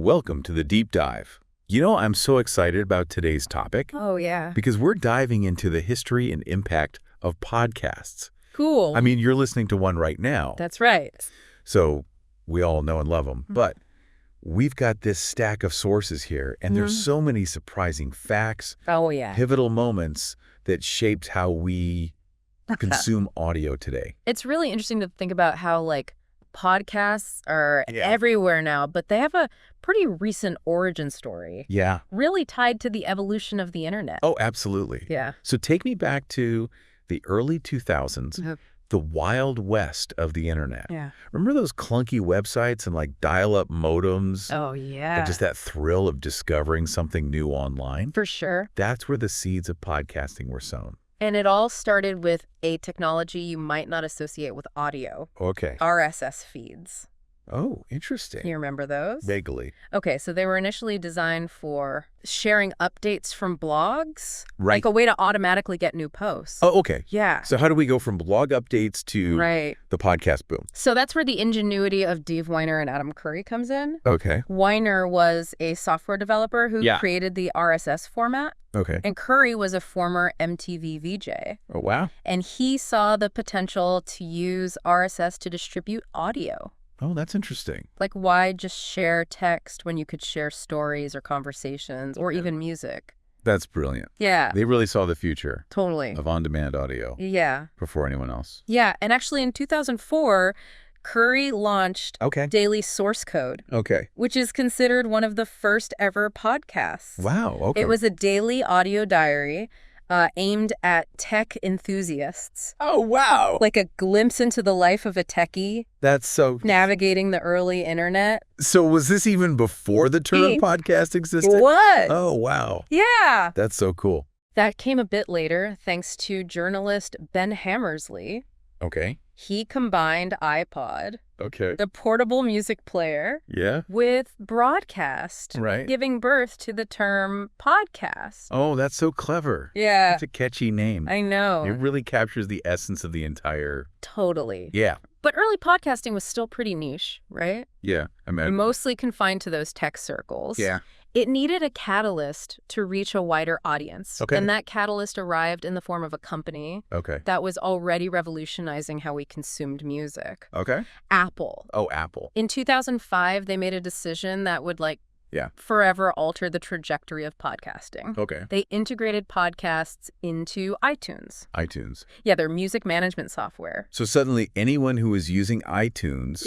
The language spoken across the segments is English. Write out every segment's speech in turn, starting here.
welcome to the Deep Dive. You know, I'm so excited about today's topic. Oh, yeah. Because we're diving into the history and impact of podcasts. Cool. I mean, you're listening to one right now. That's right. So we all know and love them. But we've got this stack of sources here, and there's so many surprising facts, Oh, yeah. pivotal moments that shaped how we consume audio today. It's really interesting to think about how, podcasts are everywhere now, but they have a pretty recent origin story. Yeah. Really tied to the evolution of the internet. Oh, absolutely. Yeah. So take me back to the early 2000s, the wild west of the internet. Yeah. Remember those clunky websites and dial-up modems? Oh, yeah. And just that thrill of discovering something new online? For sure. That's where the seeds of podcasting were sown. And it all started with a technology you might not associate with audio. Okay. RSS feeds. Oh, interesting. You remember those? Vaguely. Okay, so they were initially designed for sharing updates from blogs. Right. Like a way to automatically get new posts. Oh, okay. Yeah. So how do we go from blog updates to the podcast boom? So that's where the ingenuity of Dave Weiner and Adam Curry comes in. Okay. Weiner was a software developer who created the RSS format. Okay. And Curry was a former MTV VJ. Oh, wow. And he saw the potential to use RSS to distribute audio. Oh, that's interesting. Like, why just share text when you could share stories or conversations or even music? That's brilliant. Yeah. They really saw the future Totally. of on-demand audio. Yeah. Before anyone else. Yeah. And actually in 2004, Curry launched Daily Source Code, which is considered one of the first ever podcasts. Wow. Okay. It was a daily audio diary aimed at tech enthusiasts. Oh, wow. Like a glimpse into the life of a techie. That's so... Navigating the early internet. So was this even before the term podcast existed? What? Oh, wow. Yeah. That's so cool. That came a bit later, thanks to journalist Ben Hammersley. Okay. He combined iPod, the portable music player, with broadcast, giving birth to the term podcast. Oh, that's so clever. Yeah. It's a catchy name. I know. It really captures the essence of the entire... Totally. Yeah. But early podcasting was still pretty niche, right? Yeah. I mean, mostly confined to those tech circles. Yeah. It needed a catalyst to reach a wider audience. Okay. And that catalyst arrived in the form of a company that was already revolutionizing how we consumed music. Okay. Apple. Oh, Apple. In 2005, they made a decision that would forever alter the trajectory of podcasting. Okay. They integrated podcasts into iTunes. iTunes. Yeah, their music management software. So suddenly anyone who was using iTunes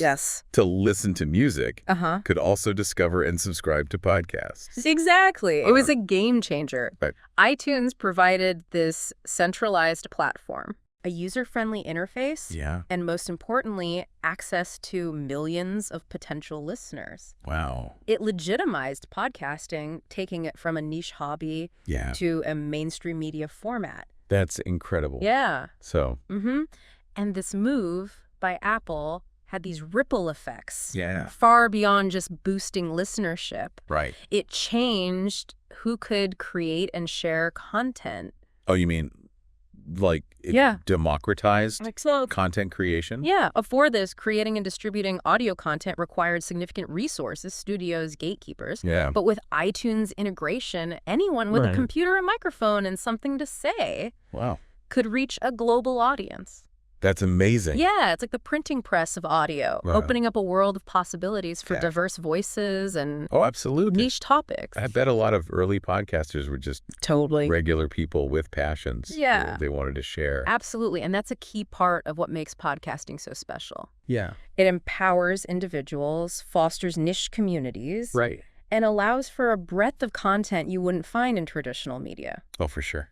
to listen to music could also discover and subscribe to podcasts. Exactly. It was a game changer. Right. iTunes provided this centralized platform, a user-friendly interface, and most importantly, access to millions of potential listeners. Wow. It legitimized podcasting, taking it from a niche hobby to a mainstream media format. That's incredible. Yeah. So. And this move by Apple had these ripple effects. Yeah. Far beyond just boosting listenership. Right. It changed who could create and share content. Oh, you mean it democratized content creation? Yeah. Before this, creating and distributing audio content required significant resources, studios, gatekeepers. Yeah. But with iTunes integration, anyone with a computer and microphone and something to say could reach a global audience. That's amazing. Yeah, it's like the printing press of audio, opening up a world of possibilities for diverse voices and niche topics. I bet a lot of early podcasters were just regular people with passions. Yeah. They wanted to share. Absolutely. And that's a key part of what makes podcasting so special. Yeah. It empowers individuals, fosters niche communities. Right. And allows for a breadth of content you wouldn't find in traditional media. Oh, for sure.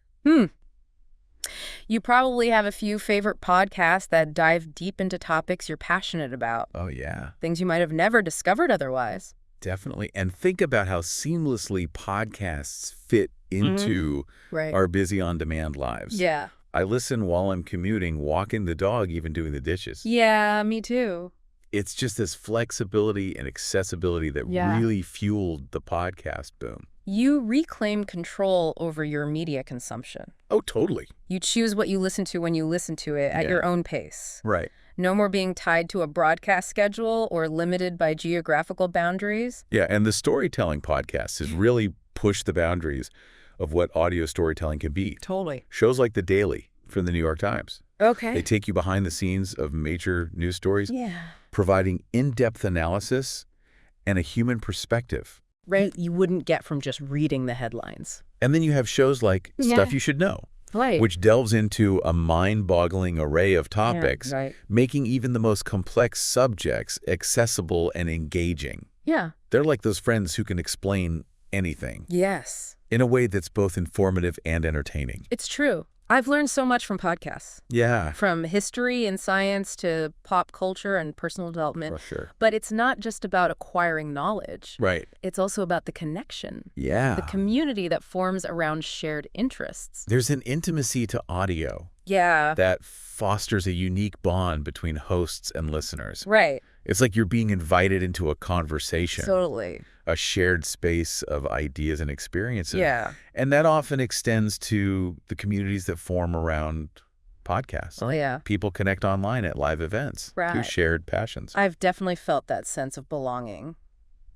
You probably have a few favorite podcasts that dive deep into topics you're passionate about. Oh, yeah. Things you might have never discovered otherwise. Definitely. And think about how seamlessly podcasts fit into our busy on-demand lives. Yeah. I listen while I'm commuting, walking the dog, even doing the dishes. Yeah, me too. It's just this flexibility and accessibility that really fueled the podcast boom. You reclaim control over your media consumption. Oh, totally. You choose what you listen to when you listen to it at your own pace. Right. No more being tied to a broadcast schedule or limited by geographical boundaries. Yeah, and the storytelling podcast has really pushed the boundaries of what audio storytelling can be. Totally. Shows like The Daily from the New York Times. Okay. They take you behind the scenes of major news stories, providing in-depth analysis and a human perspective. Right. You wouldn't get from just reading the headlines. And then you have shows like Stuff You Should Know, which delves into a mind-boggling array of topics, making even the most complex subjects accessible and engaging. Yeah. They're like those friends who can explain anything. Yes. In a way that's both informative and entertaining. It's true. I've learned so much from podcasts. Yeah. From history and science to pop culture and personal development. For sure. But it's not just about acquiring knowledge. Right. It's also about the connection. Yeah. The community that forms around shared interests. There's an intimacy to audio. Yeah. That fosters a unique bond between hosts and listeners. Right. It's like you're being invited into a conversation. Totally. A shared space of ideas and experiences. Yeah. And that often extends to the communities that form around podcasts. Oh, yeah. People connect online at live events through shared passions. I've definitely felt that sense of belonging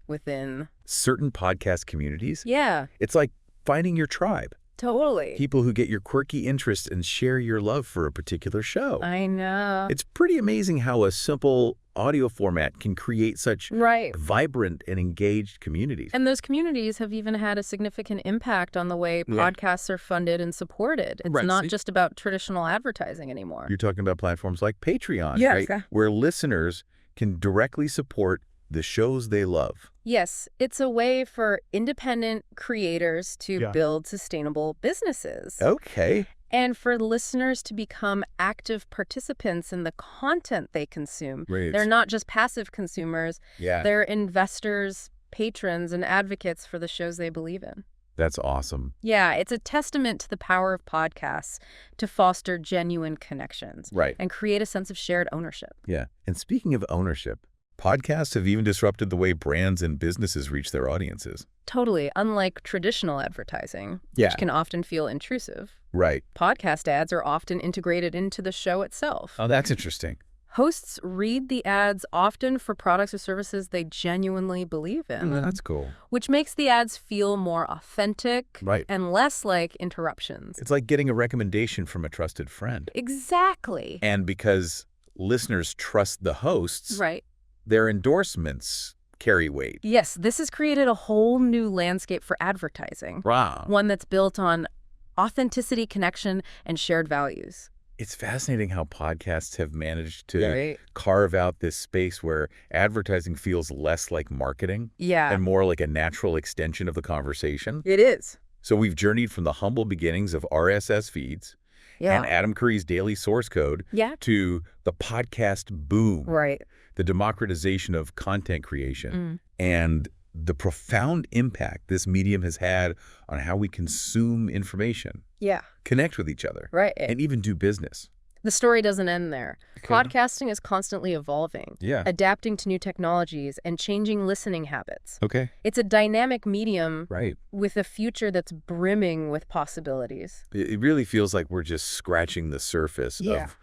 within certain podcast communities. Yeah. It's like finding your tribe. Totally. People who get your quirky interests and share your love for a particular show. I know. It's pretty amazing how a simple audio format can create such vibrant and engaged communities. And those communities have even had a significant impact on the way podcasts are funded and supported. It's not just about traditional advertising anymore. You're talking about platforms like Patreon, right? Where listeners can directly support the shows they love. Yes, it's a way for independent creators to build sustainable businesses. Okay. And for listeners to become active participants in the content they consume. Right. They're not just passive consumers. They're investors, patrons, and advocates for the shows they believe in. That's awesome. Yeah, it's a testament to the power of podcasts to foster genuine connections. And create a sense of shared ownership. Yeah. And speaking of ownership, podcasts have even disrupted the way brands and businesses reach their audiences. Totally. Unlike traditional advertising, which can often feel intrusive. Right. Podcast ads are often integrated into the show itself. Oh, that's interesting. Hosts read the ads often for products or services they genuinely believe in. That's cool. Which makes the ads feel more authentic and less like interruptions. It's like getting a recommendation from a trusted friend. Exactly. And because listeners trust the hosts, their endorsements carry weight. Yes, this has created a whole new landscape for advertising. Wow. One that's built on authenticity, connection, and shared values. It's fascinating how podcasts have managed to carve out this space where advertising feels less like marketing and more like a natural extension of the conversation. It is. So we've journeyed from the humble beginnings of RSS feeds and Adam Curry's daily source code to the podcast boom, the democratization of content creation, and the profound impact this medium has had on how we consume information, connect with each other, and even do business. The story doesn't end there. Podcasting is constantly evolving, adapting to new technologies and changing listening habits. It's a dynamic medium with a future that's brimming with possibilities. It really feels like we're just scratching the surface of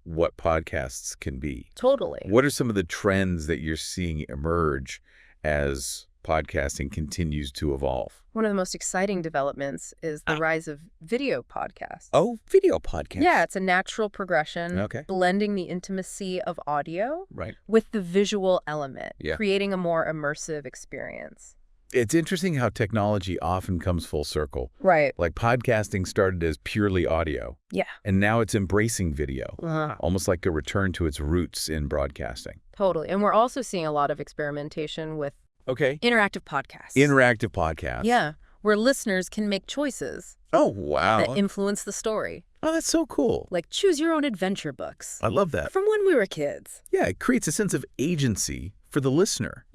what podcasts can be. Totally. What are some of the trends that you're seeing emerge as podcasting continues to evolve? One of the most exciting developments is the rise of video podcasts. Oh, video podcasts. Yeah, it's a natural progression, blending the intimacy of audio with the visual element, creating a more immersive experience. It's interesting how technology often comes full circle. Like podcasting started as purely audio. And now it's embracing video, almost like a return to its roots in broadcasting. Totally. And we're also seeing a lot of experimentation with interactive podcasts. Interactive podcasts. Yeah, where listeners can make choices. Oh, wow. That influence the story. Oh, that's so cool. Like choose your own adventure books. I love that. From when we were kids. Yeah, it creates a sense of agency for the listener.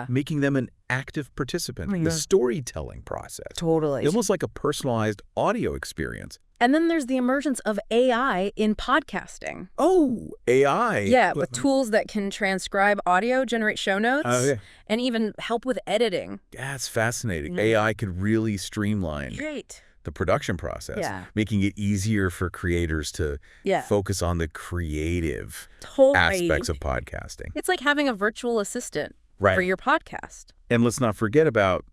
Making them an active participant in the storytelling process. Totally. Almost like a personalized audio experience. And then there's the emergence of AI in podcasting. Oh, AI. Yeah, with tools that can transcribe audio, generate show notes, and even help with editing. That's fascinating. AI could really streamline the production process, making it easier for creators to focus on the creative aspects of podcasting. It's like having a virtual assistant for your podcast. And let's not forget about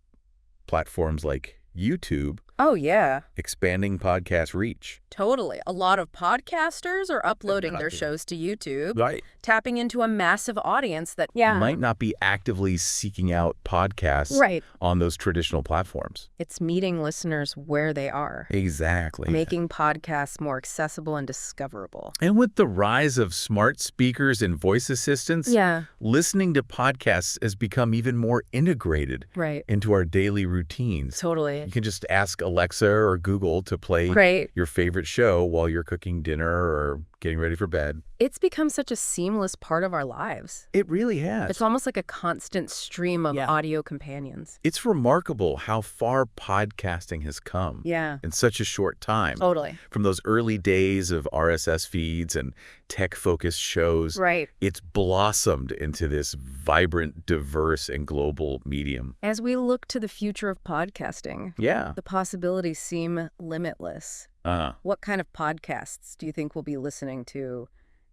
platforms like YouTube. Oh, yeah. Expanding podcast reach. Totally. A lot of podcasters are uploading their shows to YouTube, tapping into a massive audience that might not be actively seeking out podcasts on those traditional platforms. It's meeting listeners where they are. Exactly. Making podcasts more accessible and discoverable. And with the rise of smart speakers and voice assistants, listening to podcasts has become even more integrated into our daily routines. Totally. You can just ask Alexa or Google to play your favorite show while you're cooking dinner or getting ready for bed. It's become such a seamless part of our lives. It really has. It's almost like a constant stream of audio companions. It's remarkable how far podcasting has come in such a short time. Totally. From those early days of RSS feeds and tech-focused shows, it's blossomed into this vibrant, diverse, and global medium. As we look to the future of podcasting, the possibilities seem limitless. What kind of podcasts do you think we'll be listening to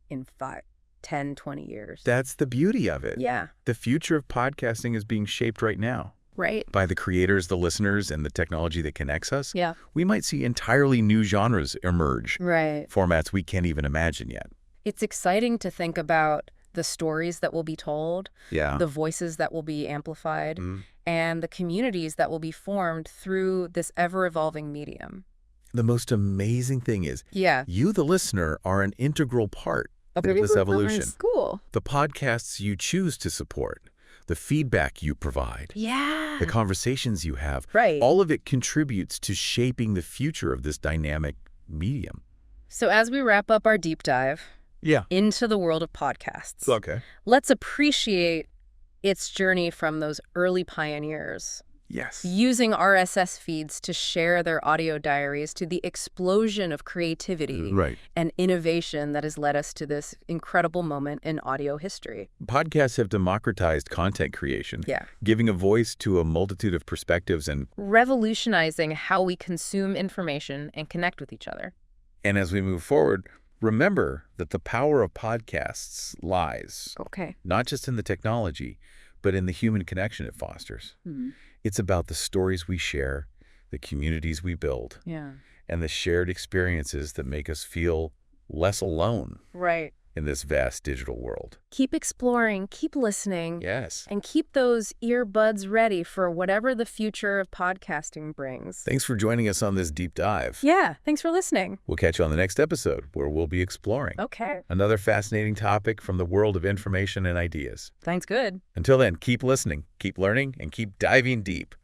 in 5, 10, 20 years? That's the beauty of it. Yeah. The future of podcasting is being shaped right now. By the creators, the listeners, and the technology that connects us. We might see entirely new genres emerge. Formats we can't even imagine yet. It's exciting to think about the stories that will be told, the voices that will be amplified, and the communities that will be formed through this ever-evolving medium. The most amazing thing is, you, the listener, are an integral part of this evolution. Cool. The podcasts you choose to support, the feedback you provide, the conversations you have, all of it contributes to shaping the future of this dynamic medium. So as we wrap up our deep dive into the world of podcasts, let's appreciate its journey from those early pioneers. Using RSS feeds to share their audio diaries, to the explosion of creativity and innovation that has led us to this incredible moment in audio history. Podcasts have democratized content creation, giving a voice to a multitude of perspectives and revolutionizing how we consume information and connect with each other. And as we move forward, remember that the power of podcasts lies not just in the technology, but in the human connection it fosters. It's about the stories we share, the communities we build, and the shared experiences that make us feel less alone in this vast digital world. Keep exploring, keep listening, yes, and keep those earbuds ready for whatever the future of podcasting brings. Thanks for joining us on this deep dive. Yeah, thanks for listening. We'll catch you on the next episode where we'll be exploring another fascinating topic from the world of information and ideas. Sounds good. Until then, keep listening, keep learning, and keep diving deep.